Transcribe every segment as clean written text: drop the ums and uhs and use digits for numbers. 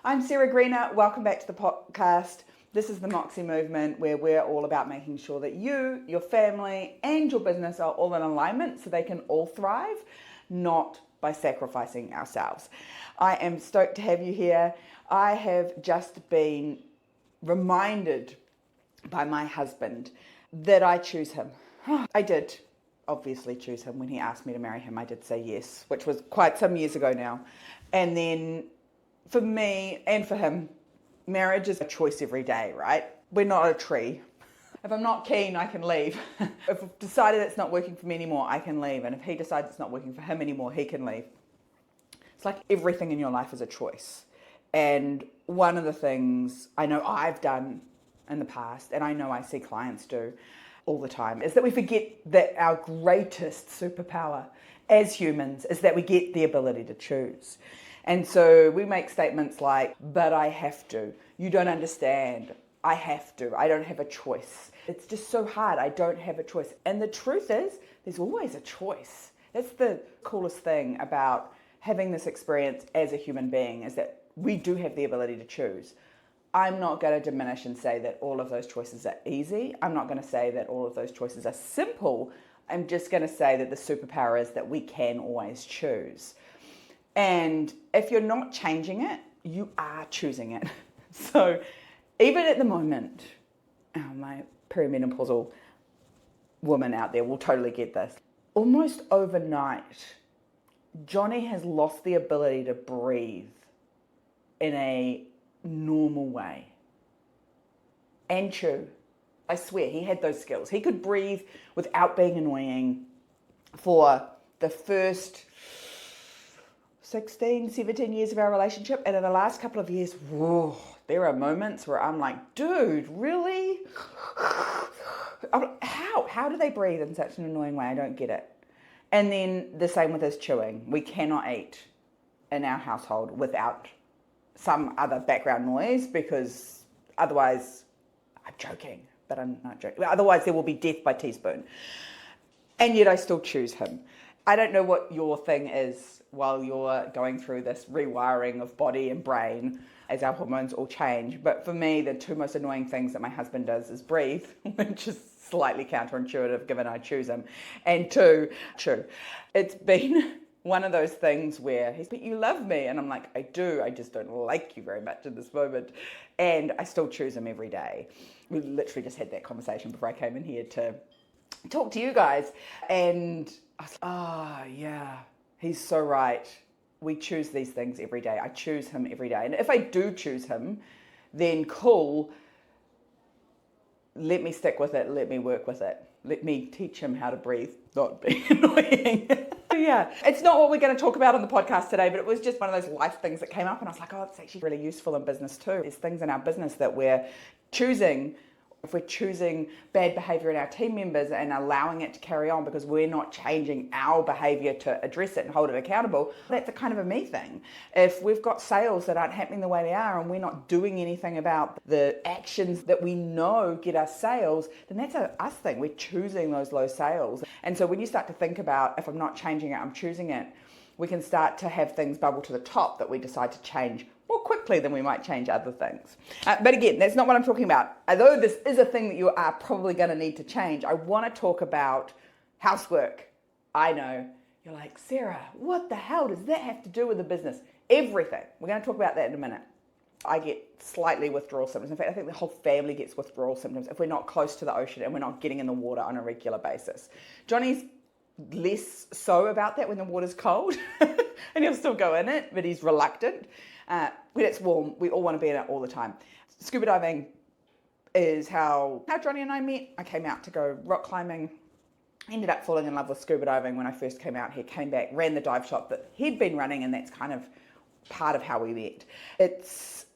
I'm Sarah Greener. Welcome back to the podcast. This is the Moxie movement where we're all about making sure that you, your family, and your business are all in alignment so they can all thrive, not by sacrificing ourselves. I am stoked to have you here. I have just been reminded by my husband that I choose him. I did obviously choose him. When he asked me to marry him, I did say yes, which was quite some years ago now. And then for me and for him, marriage is a choice every day, right? We're not a tree. If I'm not keen, I can leave. If I've decided it's not working for me anymore, I can leave. And if he decides it's not working for him anymore, he can leave. It's like everything in your life is a choice. And one of the things I know I've done in the past, and I know I see clients do all the time, is that we forget that our greatest superpower as humans is that we get the ability to choose. And so we make statements like, but I have to. You don't understand. I have to. I don't have a choice. It's just so hard. I don't have a choice. And the truth is, there's always a choice. That's the coolest thing about having this experience as a human being, is that we do have the ability to choose. I'm not going to diminish and say that all of those choices are easy. I'm not going to say that all of those choices are simple. I'm just going to say that the superpower is that we can always choose. And if you're not changing it, you are choosing it. So even at the moment, my perimenopausal woman out there will totally get this. Almost overnight, Johnny has lost the ability to breathe in a normal way and chew. I swear, he had those skills. He could breathe without being annoying for the first 16, 17 years of our relationship. And in the last couple of years, whoa, there are moments where I'm like, dude, really? How do they breathe in such an annoying way? I don't get it. And then the same with his chewing. We cannot eat in our household without some other background noise, because otherwise, I'm joking, but I'm not joking. Otherwise, there will be death by teaspoon. And yet I still choose him. I don't know what your thing is while you're going through this rewiring of body and brain as our hormones all change. But for me, the two most annoying things that my husband does is breathe, which is slightly counterintuitive given I choose him, and two, chew. It's been one of those things where he's, but you love me. And I'm like, I do, I just don't like you very much in this moment. And I still choose him every day. We literally just had that conversation before I came in here to talk to you guys. And I was like, yeah, he's so right. We choose these things every day. I choose him every day. And if I do choose him, then cool. Let me stick with it. Let me work with it. Let me teach him how to breathe, not be annoying. Yeah, it's not what we're going to talk about on the podcast today, but it was just one of those life things that came up, and I was like, oh, it's actually really useful in business too. There's things in our business that we're choosing. If we're choosing bad behavior in our team members and allowing it to carry on because we're not changing our behavior to address it and hold it accountable, that's a kind of a me thing. If we've got sales that aren't happening the way they are and we're not doing anything about the actions that we know get us sales, then that's a us thing. We're choosing those low sales. And so when you start to think about, if I'm not changing it, I'm choosing it, we can start to have things bubble to the top that we decide to change more quickly than we might change other things. But again, that's not what I'm talking about. Although this is a thing that you are probably going to need to change, I want to talk about housework. I know, you're like, Sarah, what the hell does that have to do with the business? Everything. We're going to talk about that in a minute. I get slightly withdrawal symptoms. In fact, I think the whole family gets withdrawal symptoms if we're not close to the ocean and we're not getting in the water on a regular basis. Johnny's less so about that when the water's cold and he'll still go in it, but he's reluctant. When it's warm, we all want to be in it all the time. Scuba diving is how Johnny and I met. I came out to go rock climbing, ended up falling in love with scuba diving when I first came out here, came back, ran the dive shop that he'd been running, and that's kind of part of how we met. It's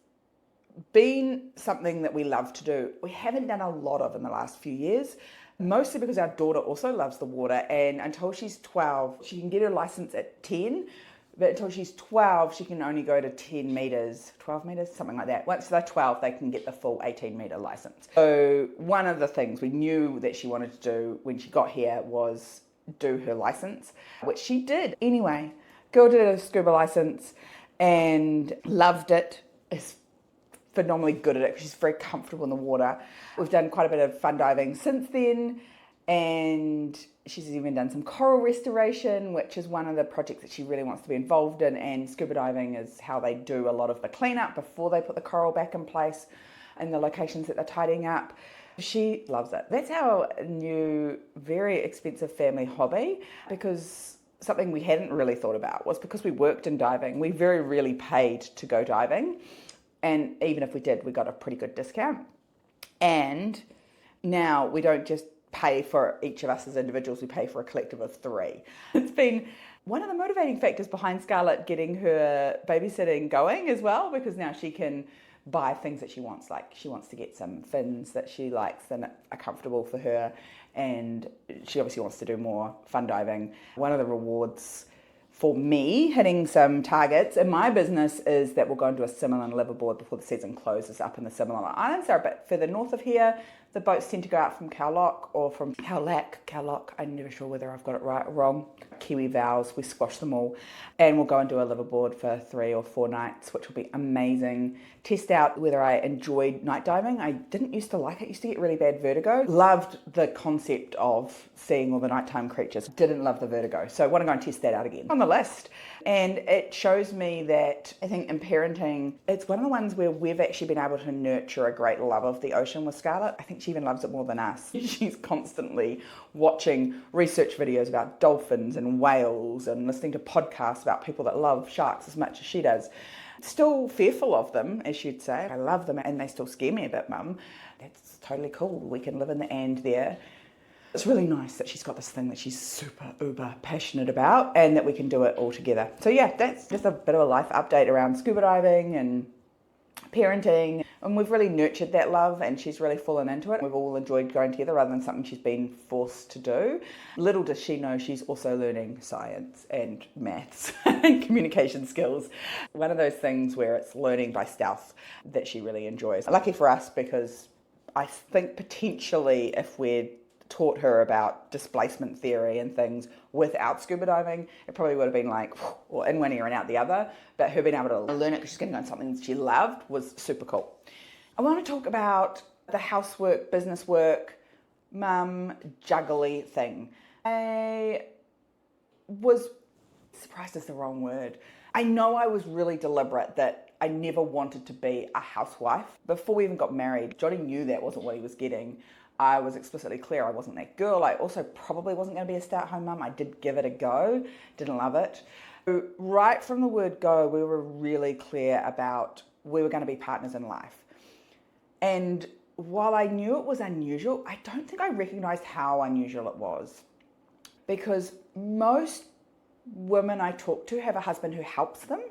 been something that we love to do. We haven't done a lot of in the last few years, mostly because our daughter also loves the water, and until she's 12, she can get her license at 10, but until she's 12, she can only go to 10 meters, 12 meters, something like that. Once they're 12, they can get the full 18 meter license. So one of the things we knew that she wanted to do when she got here was do her license, which she did. Anyway, girl did a scuba license and loved it. is phenomenally good at it. She's very comfortable in the water. We've done quite a bit of fun diving since then, and she's even done some coral restoration, which is one of the projects that she really wants to be involved in, and scuba diving is how they do a lot of the cleanup before they put the coral back in place in the locations that they're tidying up. She loves it. That's our new, very expensive family hobby, because something we hadn't really thought about was because we worked in diving, we very rarely paid to go diving. And even if we did, we got a pretty good discount. And now we don't just pay for each of us as individuals, we pay for a collective of 3. It's been one of the motivating factors behind Scarlett getting her babysitting going as well, because now she can buy things that she wants. Like she wants to get some fins that she likes and are comfortable for her, and she obviously wants to do more fun diving. One of the rewards for me hitting some targets in my business is that we'll go into a Simmerlin liveaboard before the season closes up in the Simmerlin Islands. They're a bit further north of here. The boats tend to go out from Cowlock or from Cowlock. I'm never sure whether I've got it right or wrong. Kiwi vows, we squash them all. And we'll go and do a liveaboard for 3 or 4 nights, which will be amazing. Test out whether I enjoyed night diving. I didn't used to like it. I used to get really bad vertigo. Loved the concept of seeing all the nighttime creatures. Didn't love the vertigo. So I want to go and test that out again. On the list. And it shows me that I think in parenting, it's one of the ones where we've actually been able to nurture a great love of the ocean with Scarlett. I think she even loves it more than us. She's constantly watching research videos about dolphins and whales and listening to podcasts about people that love sharks as much as she does. Still fearful of them, as you'd say. I love them and they still scare me a bit, Mum. That's totally cool. We can live in the and there. It's really nice that she's got this thing that she's super uber passionate about and that we can do it all together. So yeah, that's just a bit of a life update around scuba diving and parenting, and we've really nurtured that love and she's really fallen into it. We've all enjoyed going together rather than something she's been forced to do. Little does she know she's also learning science and maths and communication skills. One of those things where it's learning by stealth that she really enjoys. Lucky for us, because I think potentially if we'd taught her about displacement theory and things without scuba diving, it probably would have been like, well, in one ear and out the other. But her being able to learn it because she's going to learn something she loved was super cool. I want to talk about the housework, business work, mum, juggly thing. I was surprised is the wrong word. I know I was really deliberate that I never wanted to be a housewife. Before we even got married, Johnny knew that wasn't what he was getting. I was explicitly clear I wasn't that girl. I also probably wasn't going to be a stay-at-home mum. I did give it a go, didn't love it. Right from the word go, we were really clear about we were going to be partners in life. And while I knew it was unusual, I don't think I recognised how unusual it was. Because most women I talk to have a husband who helps them.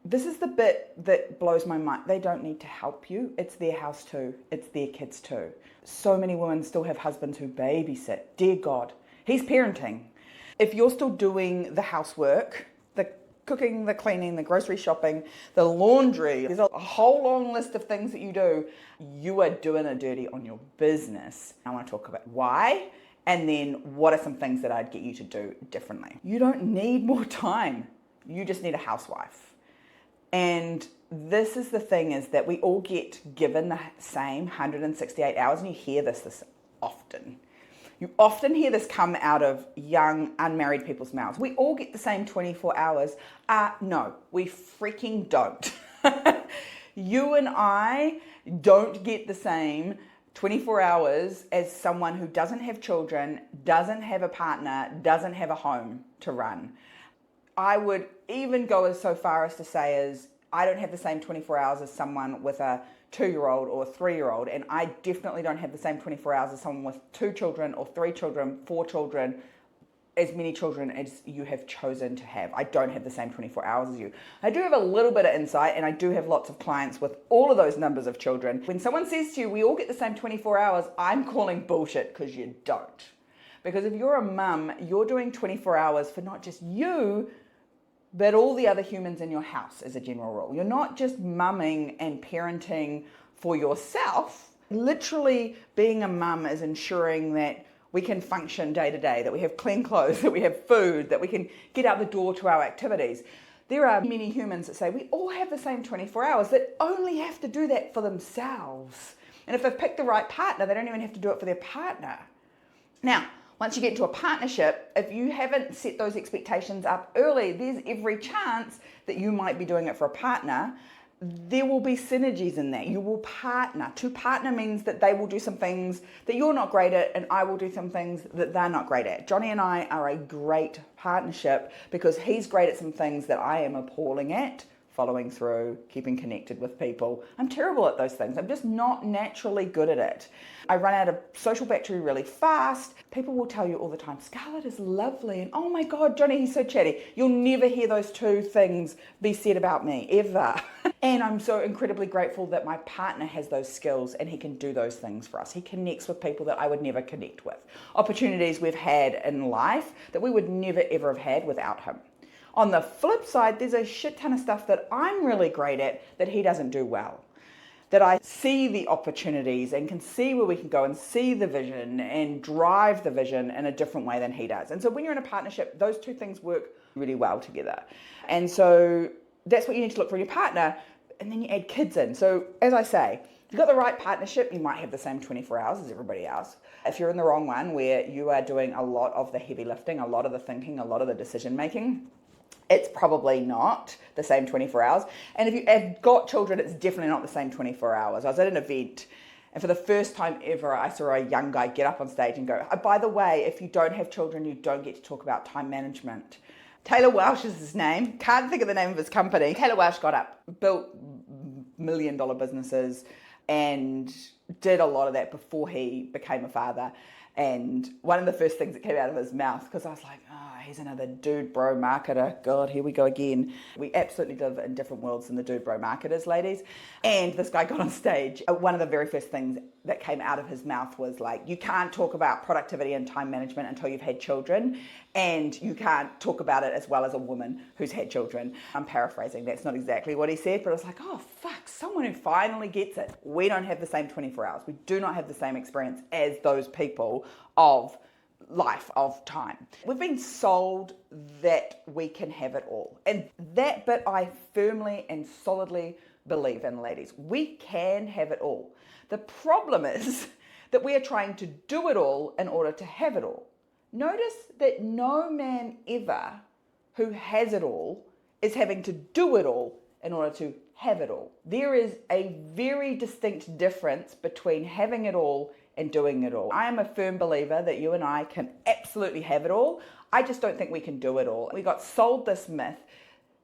This is the bit that blows my mind. They don't need to help you. It's their house too. It's their kids too. So many women still have husbands who babysit. Dear God, he's parenting. If you're still doing the housework, the cooking, the cleaning, the grocery shopping, the laundry, there's a whole long list of things that you do, you are doing a dirty on your business. I want to talk about why, and then what are some things that I'd get you to do differently. You don't need more time. You just need a housewife. And this is the thing, is that we all get given the same 168 hours, and you hear this often. You often hear this come out of young, unmarried people's mouths. We all get the same 24 hours. No, we freaking don't. You and I don't get the same 24 hours as someone who doesn't have children, doesn't have a partner, doesn't have a home to run. I would even go as so far as to say as I don't have the same 24 hours as someone with a 2-year-old or a 3-year-old, and I definitely don't have the same 24 hours as someone with 2 children or 3 children, 4 children, as many children as you have chosen to have. I don't have the same 24 hours as you. I do have a little bit of insight, and I do have lots of clients with all of those numbers of children. When someone says to you, we all get the same 24 hours, I'm calling bullshit, because you don't. Because if you're a mum, you're doing 24 hours for not just you, but all the other humans in your house as a general rule. You're not just mumming and parenting for yourself. Literally being a mum is ensuring that we can function day to day, that we have clean clothes, that we have food, that we can get out the door to our activities. There are many humans that say we all have the same 24 hours that only have to do that for themselves. And if they've picked the right partner, they don't even have to do it for their partner. Now, once you get into a partnership, if you haven't set those expectations up early, there's every chance that you might be doing it for a partner. There will be synergies in that. You will partner. To partner means that they will do some things that you're not great at, and I will do some things that they're not great at. Johnny and I are a great partnership because he's great at some things that I am appalling at. Following through, keeping connected with people. I'm terrible at those things. I'm just not naturally good at it. I run out of social battery really fast. People will tell you all the time, Scarlett is lovely, and oh my God, Johnny, he's so chatty. You'll never hear those two things be said about me, ever. And I'm so incredibly grateful that my partner has those skills and he can do those things for us. He connects with people that I would never connect with. Opportunities we've had in life that we would never ever have had without him. On the flip side, there's a shit ton of stuff that I'm really great at that he doesn't do well. That I see the opportunities and can see where we can go and see the vision and drive the vision in a different way than he does. And so when you're in a partnership, those two things work really well together. And so that's what you need to look for in your partner. And then you add kids in. So as I say, if you've got the right partnership, you might have the same 24 hours as everybody else. If you're in the wrong one where you are doing a lot of the heavy lifting, a lot of the thinking, a lot of the decision making, it's probably not the same 24 hours. And if you have got children, it's definitely not the same 24 hours. I was at an event, and for the first time ever, I saw a young guy get up on stage and go, oh, by the way, if you don't have children, you don't get to talk about time management. Taylor Welsh is his name. Can't think of the name of his company. Taylor Welsh got up, built million-dollar businesses, and did a lot of that before he became a father. And one of the first things that came out of his mouth, because I was like, oh, he's another dude bro marketer. God, here we go again. We absolutely live in different worlds than the dude bro marketers, ladies. And this guy got on stage. One of the very first things that came out of his mouth was like, you can't talk about productivity and time management until you've had children. And you can't talk about it as well as a woman who's had children. I'm paraphrasing. That's not exactly what he said, but I was like, oh, fuck, someone who finally gets it. We don't have the same 24 hours. We do not have the same experience as those people of life, of time. We've been sold that we can have it all. And that bit I firmly and solidly believe in, ladies. We can have it all. The problem is that we are trying to do it all in order to have it all. Notice that no man ever who has it all is having to do it all in order to have it all. There is a very distinct difference between having it all and doing it all. I am a firm believer that you and I can absolutely have it all. I just don't think we can do it all. We got sold this myth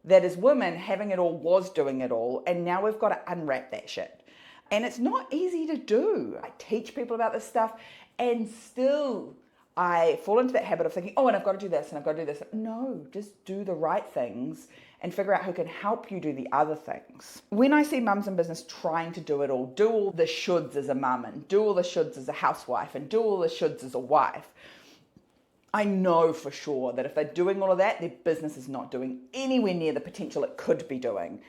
that as women, having it all was doing it all, and now we've got to unwrap that shit. And it's not easy to do. I teach people about this stuff, and still I fall into that habit of thinking, oh, and I've got to do this, and I've got to do this. No, just do the right things and figure out who can help you do the other things. When I see mums in business trying to do it all, do all the shoulds as a mum, and do all the shoulds as a housewife, and do all the shoulds as a wife, I know for sure that if they're doing all of that, their business is not doing anywhere near the potential it could be doing.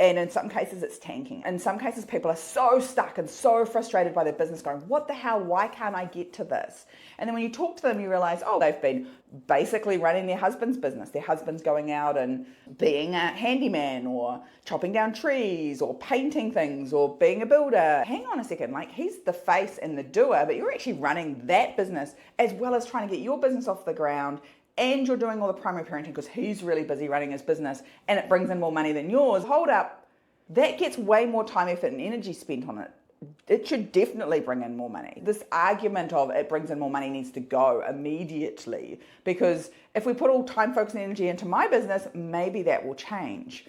And in some cases, it's tanking. In some cases, people are so stuck and so frustrated by their business going, what the hell, why can't I get to this? And then when you talk to them, you realize, oh, they've been basically running their husband's business. Their husband's going out and being a handyman or chopping down trees or painting things or being a builder. Hang on a second, like he's the face and the doer, but you're actually running that business as well as trying to get your business off the ground, and you're doing all the primary parenting because he's really busy running his business and it brings in more money than yours. Hold up. That gets way more time, effort, and energy spent on it. It should definitely bring in more money. This argument of it brings in more money needs to go immediately, because if we put all time, focus, and energy into my business, maybe that will change.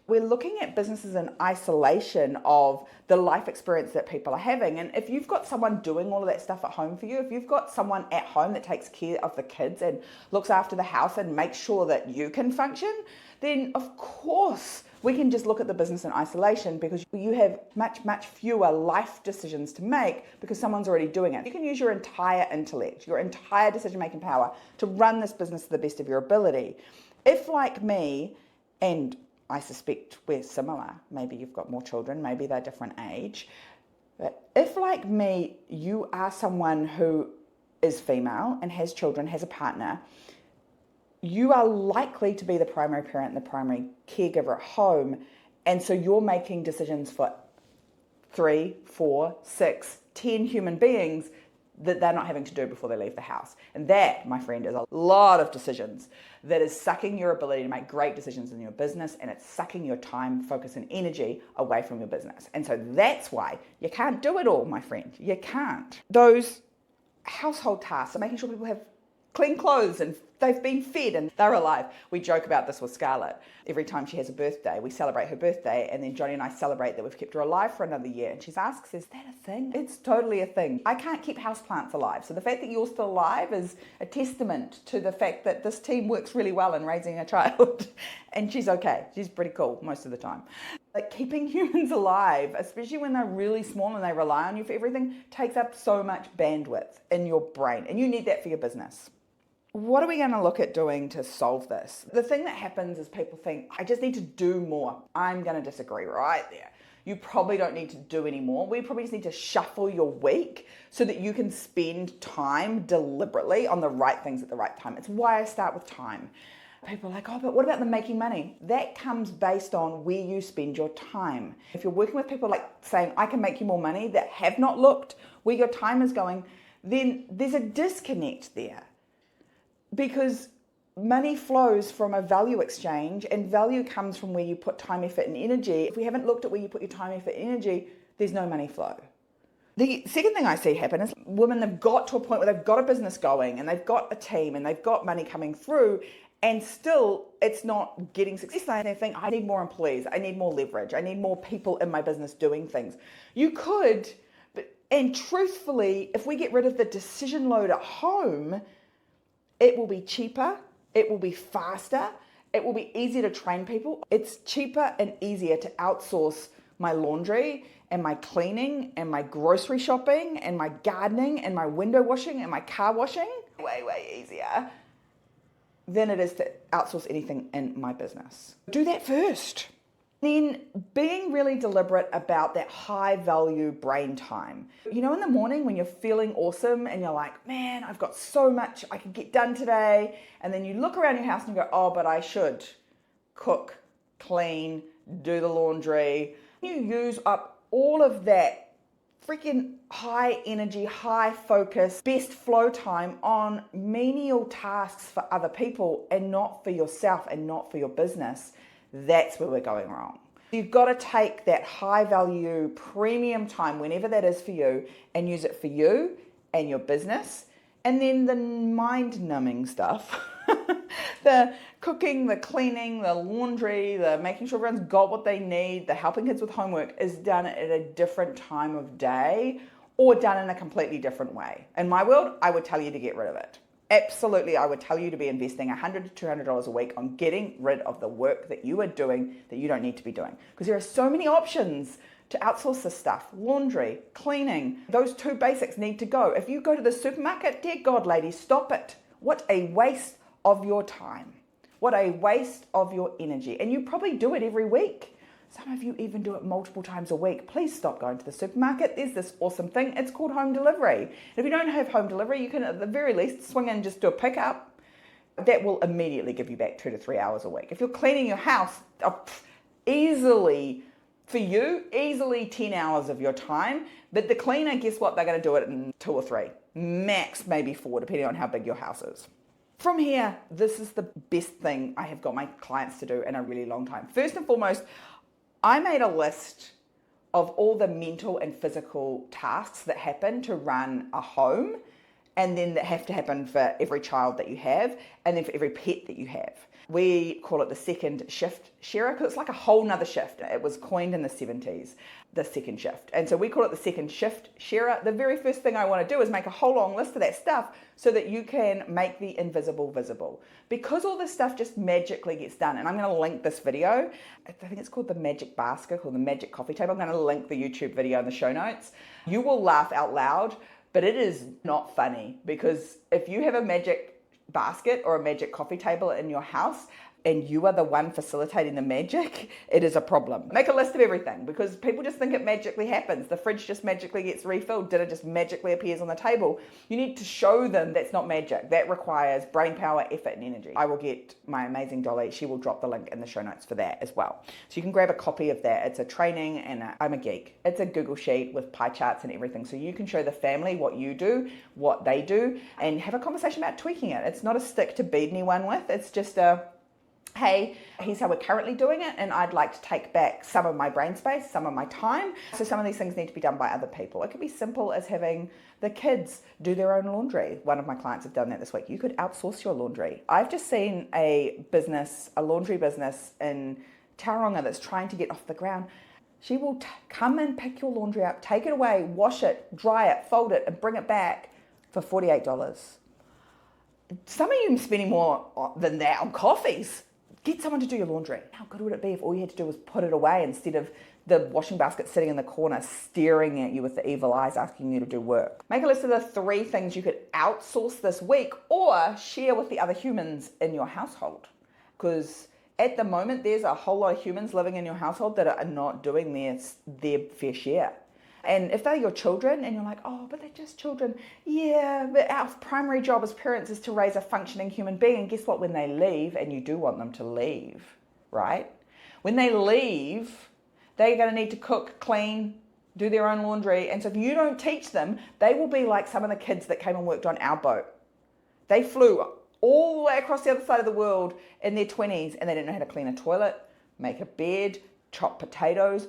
We're looking at businesses in isolation of the life experience that people are having. And if you've got someone doing all of that stuff at home for you, if you've got someone at home that takes care of the kids and looks after the house and makes sure that you can function, then of course we can just look at the business in isolation, because you have much, much fewer life decisions to make because someone's already doing it. You can use your entire intellect, your entire decision-making power to run this business to the best of your ability. If, like me, and I suspect we're similar, maybe you've got more children, maybe they're different age, but if, like me, you are someone who is female and has children, has a partner, you are likely to be the primary parent and the primary caregiver at home. And so you're making decisions for 3, 4, 6, 10 human beings that they're not having to do before they leave the house. And that, my friend, is a lot of decisions that is sucking your ability to make great decisions in your business, and it's sucking your time, focus, and energy away from your business. And so that's why you can't do it all, my friend. You can't. Those household tasks are making sure people have clean clothes and they've been fed and they're alive. We joke about this with Scarlett. Every time she has a birthday, we celebrate her birthday, and then Johnny and I celebrate that we've kept her alive for another year. And she asks, is that a thing? It's totally a thing. I can't keep houseplants alive. So the fact that you're still alive is a testament to the fact that this team works really well in raising a child. And she's okay. She's pretty cool most of the time. Like, keeping humans alive, especially when they're really small and they rely on you for everything, takes up so much bandwidth in your brain. And you need that for your business. What are we going to look at doing to solve this? The thing that happens is people think, I just need to do more. I'm going to disagree right there. You probably don't need to do any more. We probably just need to shuffle your week so that you can spend time deliberately on the right things at the right time. It's why I start with time. People are like, oh, but what about them making money? That comes based on where you spend your time. If you're working with people like saying, I can make you more money, that have not looked where your time is going, then there's a disconnect there. Because money flows from a value exchange, and value comes from where you put time, effort, and energy. If we haven't looked at where you put your time, effort, and energy, there's no money flow. The second thing I see happen is women have got to a point where they've got a business going and they've got a team and they've got money coming through, and still it's not getting success. And they think, I need more employees, I need more leverage, I need more people in my business doing things. You could, and truthfully, if we get rid of the decision load at home, it will be cheaper, it will be faster, it will be easier to train people. It's cheaper and easier to outsource my laundry and my cleaning and my grocery shopping and my gardening and my window washing and my car washing, way easier than it is to outsource anything in my business. Do that first. Then being really deliberate about that high value brain time. You know, in the morning when you're feeling awesome and you're like, man, I've got so much I can get done today. And then you look around your house and you go, oh, but I should cook, clean, do the laundry. You use up all of that freaking high energy, high focus, best flow time on menial tasks for other people and not for yourself and not for your business. That's where we're going wrong. You've got to take that high value premium time, whenever that is for you, and use it for you and your business. And then the mind numbing stuff, the cooking, the cleaning, the laundry, the making sure everyone's got what they need, the helping kids with homework is done at a different time of day or done in a completely different way. In my world, I would tell you to get rid of it. Absolutely, I would tell you to be investing $100 to $200 a week on getting rid of the work that you are doing that you don't need to be doing. Because there are so many options to outsource this stuff. Laundry, cleaning, those two basics need to go. If you go to the supermarket, dear God, ladies, stop it. What a waste of your time. What a waste of your energy. And you probably do it every week. Some of you even do it multiple times a week. Please stop going to the supermarket. There's this awesome thing. It's called home delivery. And if you don't have home delivery, you can at the very least swing in and just do a pickup. That will immediately give you back 2 to 3 hours a week. If you're cleaning your house, easily, for you, easily 10 hours of your time. But the cleaner, guess what? They're going to do it in 2 or 3. Max maybe 4, depending on how big your house is. From here, this is the best thing I have got my clients to do in a really long time. First and foremost, I made a list of all the mental and physical tasks that happen to run a home, and then that have to happen for every child that you have, and then for every pet that you have. We call it the second shift sharer because it's like a whole nother shift. It was coined in the 70s, the second shift. And so we call it the second shift sharer. The very first thing I want to do is make a whole long list of that stuff so that you can make the invisible visible. Because all this stuff just magically gets done. And I'm going to link this video. I think it's called the magic basket or the magic coffee table. I'm going to link the YouTube video in the show notes. You will laugh out loud, but it is not funny because if you have a magic basket or a magic coffee table in your house, and you are the one facilitating the magic, it is a problem. Make a list of everything, because people just think it magically happens. The fridge just magically gets refilled. Dinner just magically appears on the table. You need to show them that's not magic. That requires brain power, effort, and energy. I will get my amazing Dolly. She will drop the link in the show notes for that as well. So you can grab a copy of that. It's a training, and I'm a geek. It's a Google Sheet with pie charts and everything. So you can show the family what you do, what they do, and have a conversation about tweaking it. It's not a stick to beat anyone with. It's just a, hey, here's how we're currently doing it, and I'd like to take back some of my brain space, some of my time. So some of these things need to be done by other people. It could be simple as having the kids do their own laundry. One of my clients have done that this week. You could outsource your laundry. I've just seen a laundry business in Tauranga that's trying to get off the ground. She will come and pick your laundry up, take it away, wash it, dry it, fold it, and bring it back for $48. Some of you are spending more than that on coffees. Get someone to do your laundry. How good would it be if all you had to do was put it away instead of the washing basket sitting in the corner staring at you with the evil eyes asking you to do work? Make a list of the 3 things you could outsource this week or share with the other humans in your household. Because at the moment, there's a whole lot of humans living in your household that are not doing their fair share. And if they're your children and you're like, oh, but they're just children. Yeah, but our primary job as parents is to raise a functioning human being. And guess what? When they leave, and you do want them to leave, right? When they leave, they're going to need to cook, clean, do their own laundry. And so if you don't teach them, they will be like some of the kids that came and worked on our boat. They flew all the way across the other side of the world in their 20s and they didn't know how to clean a toilet, make a bed, chop potatoes,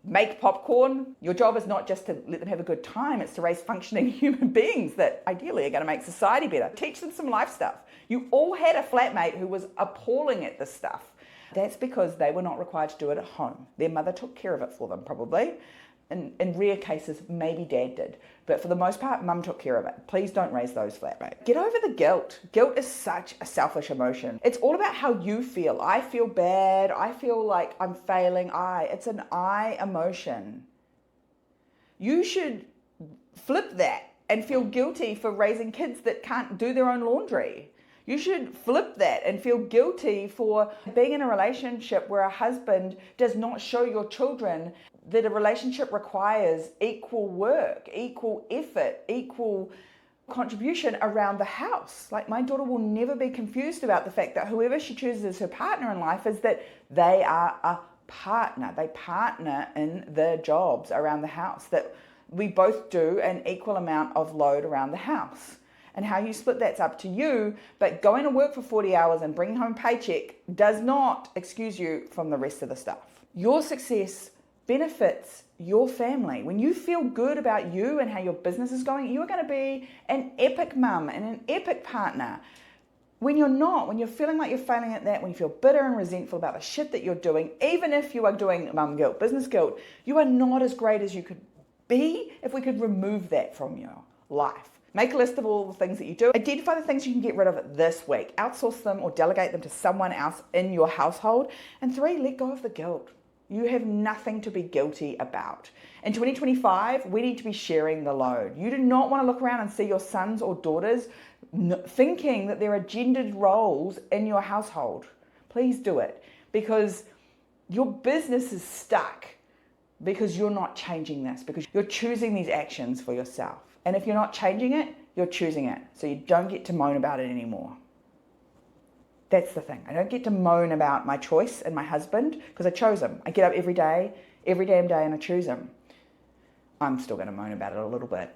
make popcorn. Your job is not just to let them have a good time, it's to raise functioning human beings that ideally are going to make society better. Teach them some life stuff. You all had a flatmate who was appalling at this stuff. That's because they were not required to do it at home. Their mother took care of it for them, probably. In rare cases, maybe dad did. But for the most part, mum took care of it. Please don't raise those flatmates. Get over the guilt. Guilt is such a selfish emotion. It's all about how you feel. I feel bad. I feel like I'm failing. It's an I emotion. You should flip that and feel guilty for raising kids that can't do their own laundry. You should flip that and feel guilty for being in a relationship where a husband does not show your children that a relationship requires equal work, equal effort, equal contribution around the house. Like, my daughter will never be confused about the fact that whoever she chooses as her partner in life is that they are a partner. They partner in the jobs around the house, that we both do an equal amount of load around the house. And how you split that's up to you, but going to work for 40 hours and bringing home a paycheck does not excuse you from the rest of the stuff. Your success benefits your family. When you feel good about you and how your business is going, you are going to be an epic mum and an epic partner. When you're not, when you're feeling like you're failing at that, when you feel bitter and resentful about the shit that you're doing, even if you are doing mum guilt, business guilt, you are not as great as you could be if we could remove that from your life. Make a list of all the things that you do. Identify the things you can get rid of this week. Outsource them or delegate them to someone else in your household. And 3, let go of the guilt. You have nothing to be guilty about. In 2025, we need to be sharing the load. You do not want to look around and see your sons or daughters thinking that there are gendered roles in your household. Please do it, because your business is stuck because you're not changing this, because you're choosing these actions for yourself. And if you're not changing it, you're choosing it. So you don't get to moan about it anymore. That's the thing. I don't get to moan about my choice and my husband because I chose him. I get up every damn day, and I choose him. I'm still going to moan about it a little bit.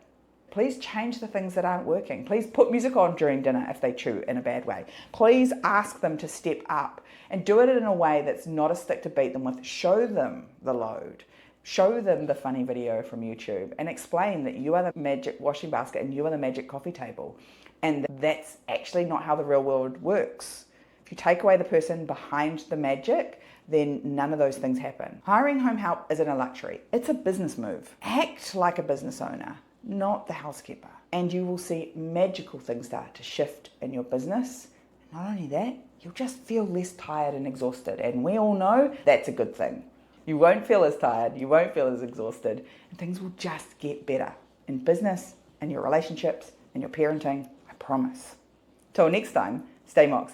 Please change the things that aren't working. Please put music on during dinner if they chew in a bad way. Please ask them to step up and do it in a way that's not a stick to beat them with. Show them the load. Show them the funny video from YouTube and explain that you are the magic washing basket and you are the magic coffee table. And that's actually not how the real world works. If you take away the person behind the magic, then none of those things happen. Hiring home help isn't a luxury. It's a business move. Act like a business owner, not the housekeeper. And you will see magical things start to shift in your business. Not only that, you'll just feel less tired and exhausted. And we all know that's a good thing. You won't feel as tired, you won't feel as exhausted, and things will just get better in business and your relationships and your parenting, I promise. Till next time, stay moxie.